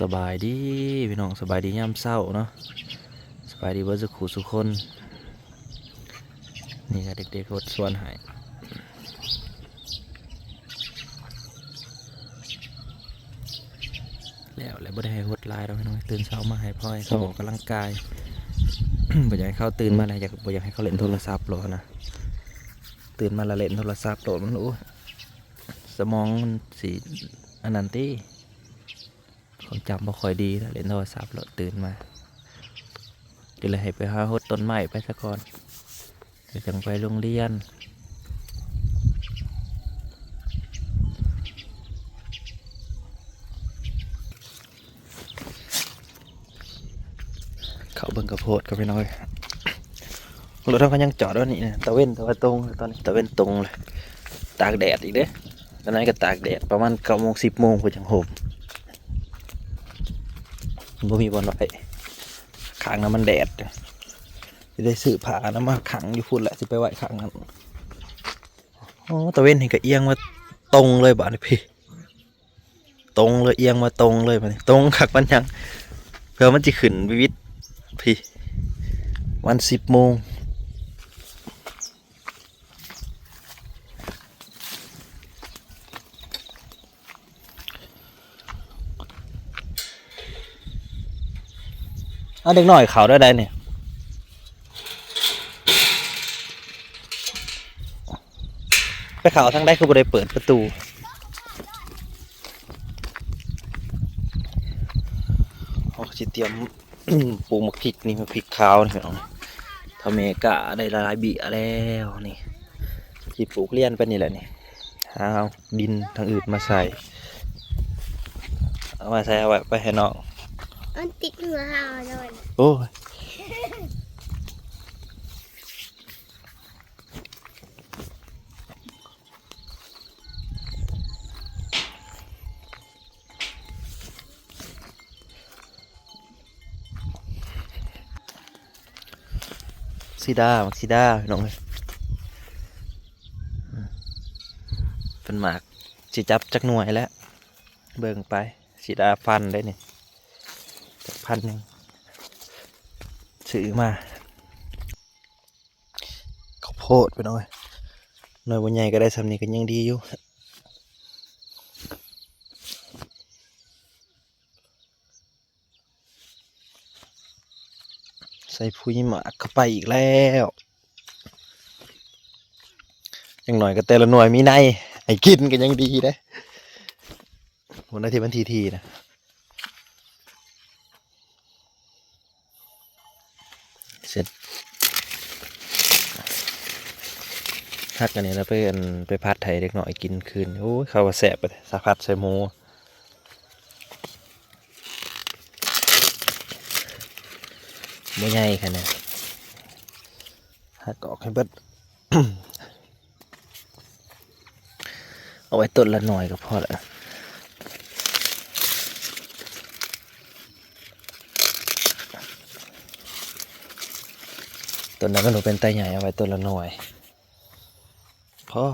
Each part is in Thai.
สบายดีพี่น้องสบายดียามเศร้าเนาะสบายดีเบิร์สุขุสุขคนนี่ก็เด็กๆรถสวนหายแล้วบ่ได้ให้หดลายเราพี่น้องตื่นเช้ามาให้พ่อยเขาออกกำลังกาย บ่อยากให้เขาตื่นมาอะไรบ่อยากให้เขาเล่นโทรศัพท์หรอกนะตื่นมาละเล่นโทรศัพท์โหลดมันสมองมันสีอันนั้นตีความจำบ่ค่อยดีแล้วเล่นโทรศัพท์โหลดตื่นมาก็เลยให้ไปหาหดต้นไม้ไปซะก่อนเดี๋ยวจังไปโรงเรียนเขาเบิ่งกระโพดก็ไปน้อยรถเขาก็ยังจอดด้วยนี่นะตะเว้นตะวันตรงตอนนี้ตะเว้นตรงเลยตากแดดอีกเด้ตอนนั้นก็ตากแดดประมาณ9 โมง 10 โมงก็จังโหมบ่มีบอลไว้ขางน้ำมันแดดจะได้ซื้อผ้าน้ำมาขังอยู่พุ่นแหละจะไปไหวขังนั้นโอ้ตะเว้นเห็นก็เอียงมาตรงเลยบ้านพี่ตรงเลยเอียงมาตรงเลยมันตรงขักมันยังเพื่อมันจะขึ้นวิวิตพี่วัน10 โมงเอาเด็กหน่อยเขาได้เนี่ยไปเขาทั้งได้คือบ่ได้เปิดประตูเขาจะเตรียม ปลูกมะพริกนี่มะพริกขาวนี่เอาทำเมกะได้ละลายบีแล้วนี่ที่ปลูกเลี้ยนไปนี่แหละนี่หาเอาดินทางอื่นมาใส่เอามาใส่เอาไว้ไปให้น้องมันติดหัวเห่าเลย โอ้ยซีดามักซีดาพี่น้องเป็นหมากสิจับจักหน่วยแล้วเบิ่งไปซีดาฟันได้นี่1,000ซื้อมาข้าวโพดไปหน่อยหน่วยบนใหญ่ก็ได้สำนีกันยังดีอยู่ใส่พุ้ยหมากเข้าไปอีกแล้วอย่างหน่อยก็แต่ละหน่วยมีในไอ้กินกันยังดีนะวันนี้ที่มันทีนะเสร็จฮักกันนี้แล้วไปพัดไทยเล็กหน่อยกินคืนโอ้ยข้าวแสบไปสะพัดใส่หมูไม่ใหญ่ขนาดฮักออกให้เบิด เอาไว้ต้นละหน่อยก็พอละต้นนั้นก็หนูเป็นไตใหญ่เอาไว้ต้นละหน่อยพอ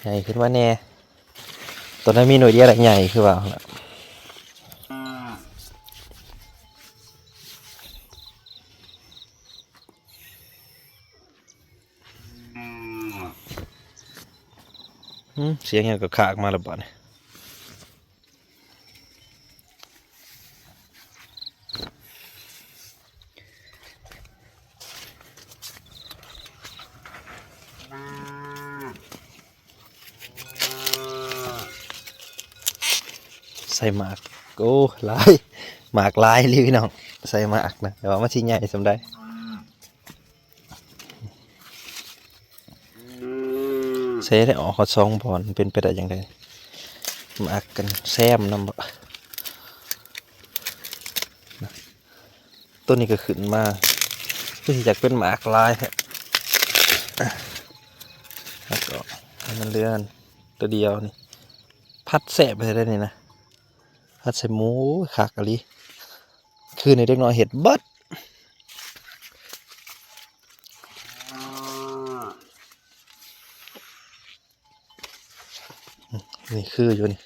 ใหญ่ขึ้นว่าแน่ต้นนั้นมีหน่วยเดียวใหญ่คือเปล่าเสียงอย่างกับขากมาแล้วบ่เนี่ยใส่หมากโอ้ลายหมากลายเลยพี่น้องใส่หมากนะแต่ว่ามันชิ้นใหญ่สำได้เซ่ได้ออกเขาซองบอลเป็นไปได้ยังไงหมากกันแซมน้ำต้นนี้ก็ขึ้นมาเพื่อที่จะเป็นหมากลายแล้วก็ให้มันเลื่อนตัวเดียวนี่พัดแสบไปได้นี่นะพัดใส่หมูขากะลิคือในเด็กน้อยเห็ดบัด นี่คืออยู่นี่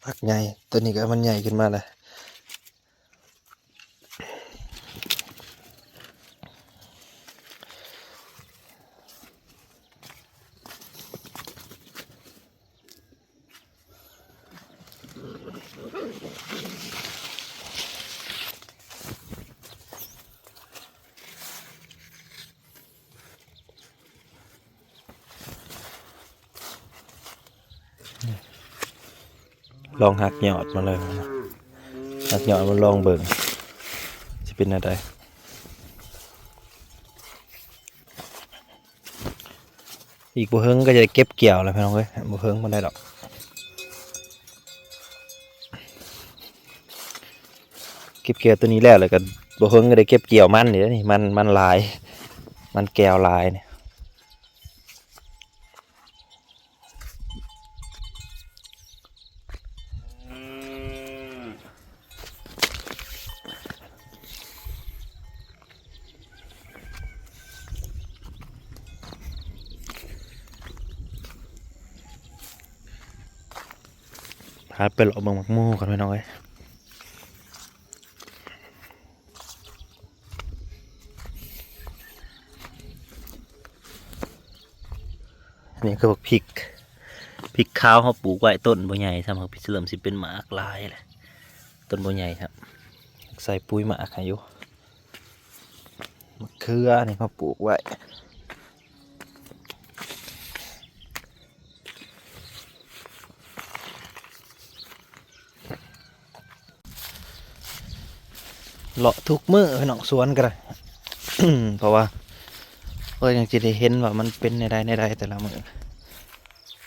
ผักใหญ่ตัวนี้ก็มันใหญ่ขึ้นมาเลยลองหักยอดมาเลยหักยอดมาลองเบิ่งจะเป็นอะไรอีกบ่เฮิงก็จะเก็บเกี่ยวแล้วพี่น้องเอ้ยบ่เฮิงบ่ได้ดอกเก็บเกี่ยวตัวนี้แล้วก็บ่เฮิงก็ได้เก็บเกี่ยวมันนี่นี่มันลายมันแก้วลายเนี่ยพาไปเลาะเบิ่งหมักหมู่กันพี่น้องเอ้ยนี่คือพริกขาวเขาปลูกไว้ต้นบ่ใหญ่สำหรับพริกเริ่มสิเป็นหมากลายแหละต้นบ่ใหญ่ครับใส่ปุ๋ยหมากให้อยู่มะเขือนี่เขาปลูกไว้เลาะทุกมื้อพี่น้องสวนกันเลย เพราะว่ายังจะได้เห็นว่ามันเป็นในใดแต่ละมื้อ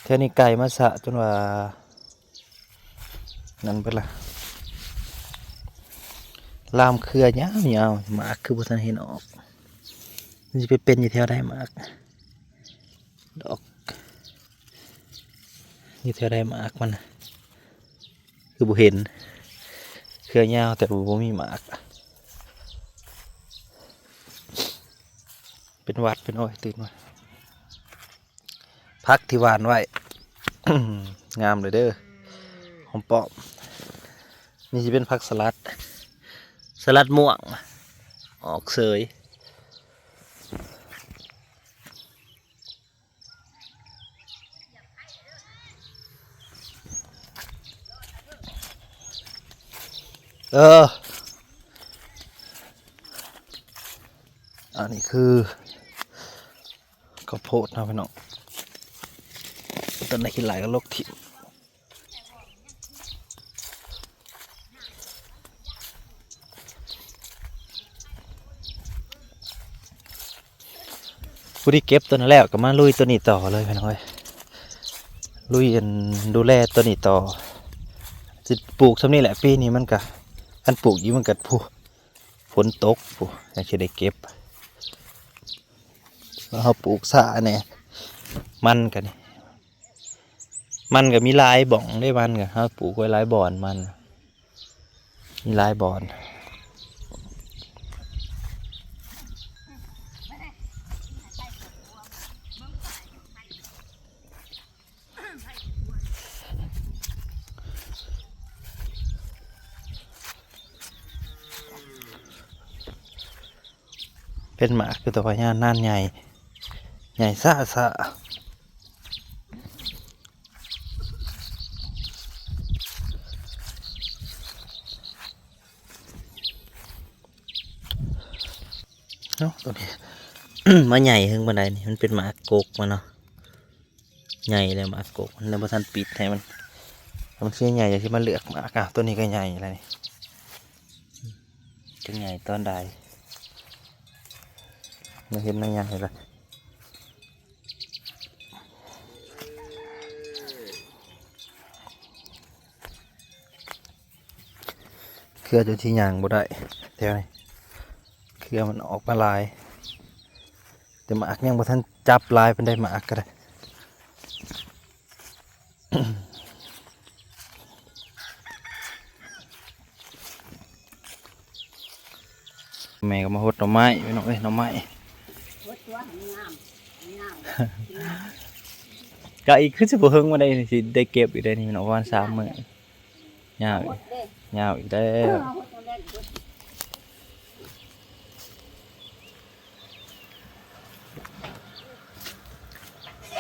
เท่านี้ไก่มาสะจนว่านั่นเบิดละลามเครือยาวหมากคือบ่ทันเห็นออกมันสิไปเป็นอยู่แถวใดหมากดอกอยู่แถวใดหมากมันคือบ่เห็นเครือยาวแต่บ่มีหมากเป็นหวัดเป็นอ้อยตื่นมาพักที่หวานไว้ งามเลยเด้อหอมปอมนี่จะเป็นผักสลัดม่วงออกเสยอันนี้คือข้าวโพดนะพี่น้องต้นไหนกินหลายก็ลกทิ่มผู้ที่เก็บตัวนั้นแล้วก็มาลุยตัวนี้ต่อเลยพี่น้องเอ้ยลุยดูแลตัวนี้ต่อจะปลูกซ้ำนี่แหละปีนี้มันก็อันปลูกอยู่มันก็ฝนตกอยากจะได้เก็บแล้วเขาปลูกสาเนี่ยมันกันนี่มันก็มีลายบ่องได้มันก็เขาปลูกไว้ลายบ่อนมันมีลายบ่อนเป็นหมากคือตัวพญาน่านใหญ่ซ่าเนาะตัวนี้ มาใหญ่ขึ้นบันไดนี่มันเป็นหมากโกกมันเนาะใหญ่เลยหมากโกกมันเลยบ่ทันปิดให้มันเสียใหญ่อย่างที่มันเลือกหมากตัวนี้ก็ใหญ่เลยจะใหญ่ตอนใดมาเห็นในยังไงล่ะเครือจะที่ยางบ่ได้แถวนี้เครือมันออกมาลายแต่หมากยังบ่ทันจับลายเป็นได้หมากก็ได้แม่ก็มาหดหน่อไม้ไม่น้องเอ้ยหน่อไม้ ก็อีกคือสิบ่เฮิงมาได้สิได้เก็บอีกได้นี่มันออกประมาณ3 มื้อยาวอีกยาวอีกแล้ว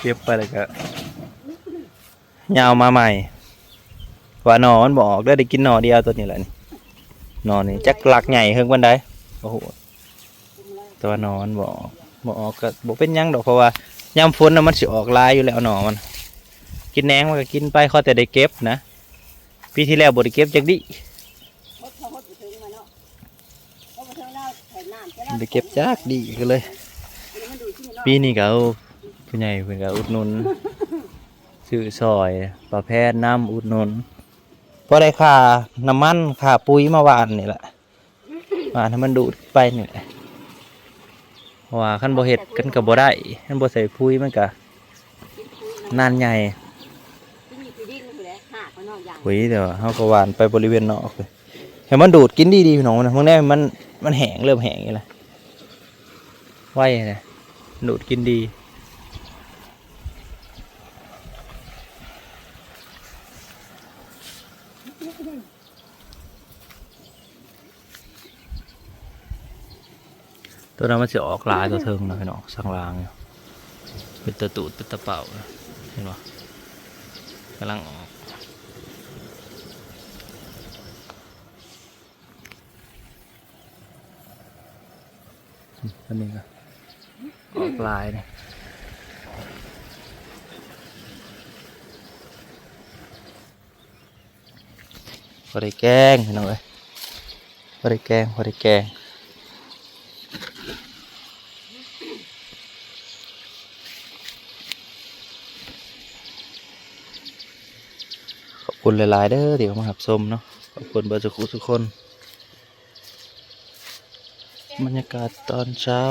เก็บไปแล้วก็ยาวมาใหม่ว่าหนอมันบ่ออกได้กินหนอเดียวตัวนี้แหละนี่หนอนี่จักหลักใหญ่เฮิงปานใดโอ้โหแต่ว่าหนอมันบ่ออกก็บ่เป็นหยังดอกเพราะว่ายามฝนน่ะมันสิออกลายอยู่แล้วหนอมันกินแหนงมันก็กินไปขอแต่ได้เก็บนะปีที่แล้วบ่ได้เก็บจักดิได้เก็บจักดิก็เลยปีนี้ก็เอาผู้ใหญ่เพิ่นก็อุดหนุนซื้อซอยปลาแพทย์น้ำอุดหนุนพอได้ค่าน้ำมันค่าปุ๋ยมาหว่านนี่แหละหว่านให้มันดูดไปนี่แหละเพราะว่าคันบ่เฮ็ดกันก็บ่ได้คันบ่ใส่ปุ๋ยมันก็นานใหญ่ปุ๋ยแต่ว่าเฮาก็หว่านไปบริเวณนอกเลยให้มันดูดกินดีๆพี่น้องนะบางแน่มันแห้งเริ่มแห้งนี่แหละไว้นะดูดกินดีตัวนั้นมันจะออกลายตัวเทิงนะพี่น้องสังรางอยู่เป็นตะตูดเป็นตะเป่าเห็นปะกำลังออกอันนี้ก็ออกลายเนี่ยพอได้แกงพี่น้องเอ้ยพอได้แกงพอได้แกงขอบคุณหลายๆเด้อเดี๋ยวมาหับชมเนาะขอบคุณเบอร์ทุกคนบรรยากาศตอนเช้า